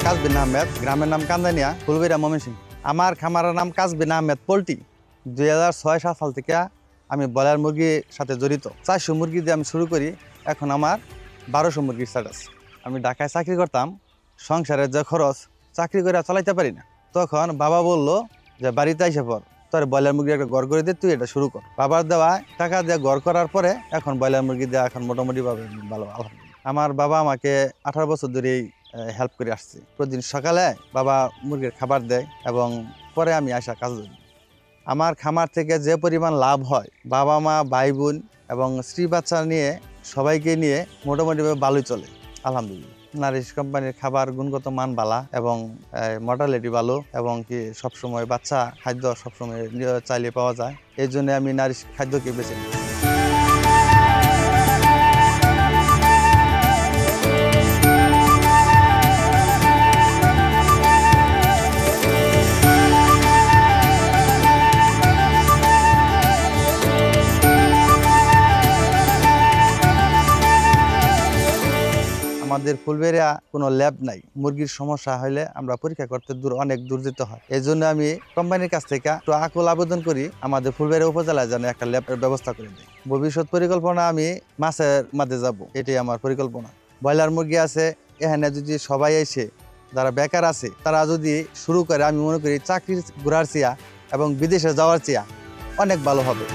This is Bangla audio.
কাজবিন আহমেদ, গ্রামের নাম কান্দানিয়া, ফুলবেড়িয়া, ময়মনসিংহ। আমার খামারের নাম কাজবিন আহমেদ পোল্ট্রি। 2006-7 সাল থেকে আমি ব্রয়লার মুরগির সাথে জড়িত। 400 মুরগি দিয়ে আমি শুরু করি, এখন আমার 1200 মুরগির স্ট্যাটাস। আমি ঢাকায় চাকরি করতাম, সংসারের যে খরচ চাকরি করে চালাইতে পারি না। তখন বাবা বলল যে বাড়িতে আইসে পর, তোর ব্রয়লার মুরগি একটা ঘর করে দিয়ে তুই এটা শুরু কর। বাবার দেওয়া টাকা দিয়ে ঘর করার পরে এখন ব্রয়লার মুরগি দেওয়া এখন মোটামুটি ভাবে ভালো, আলহামদুলিল্লাহ। আমার বাবা আমাকে 18 বছর ধরেই হেল্প করে আসছে। প্রতিদিন সকালে বাবা মুরগির খাবার দেয় এবং পরে আমি আসা কাজ করি। আমার খামার থেকে যে পরিমাণ লাভ হয়, বাবা মা ভাই বোন এবং স্ত্রী বাচ্চা নিয়ে সবাইকে নিয়ে মোটামুটিভাবে ভালোই চলে, আলহামদুলিল্লাহ। নারিশ কোম্পানির খাবার গুণগত মান ভালো এবং মর্টালিটি ভালো এবং কি সবসময় বাচ্চা খাদ্য সবসময় চাইলে পাওয়া যায়। এই জন্য আমি নারিশ খাদ্যকে বেছে নিই। আমাদের ফুলবেড়িয়া কোনো ল্যাব নাই। মুরগির সমস্যা হলে আমরা পরীক্ষা করতে অনেক দূর যেতে হয়। এই জন্য আমি কোম্পানির কাছ থেকে একটু আকুল আবেদন করি আমাদের ফুলবেড়িয়া উপজেলায় যেন একটা ল্যাবের ব্যবস্থা করে দেয়। ভবিষ্যৎ পরিকল্পনা আমি মাছের মাঝে যাব, এটাই আমার পরিকল্পনা। ব্রয়লার মুরগি আছে, এখানে যদি সবাই এসে যারা বেকার আছে তারা যদি শুরু করে, আমি মনে করি চাকরির ঘোরার চেয়া এবং বিদেশে যাওয়ার চেয়া অনেক ভালো হবে।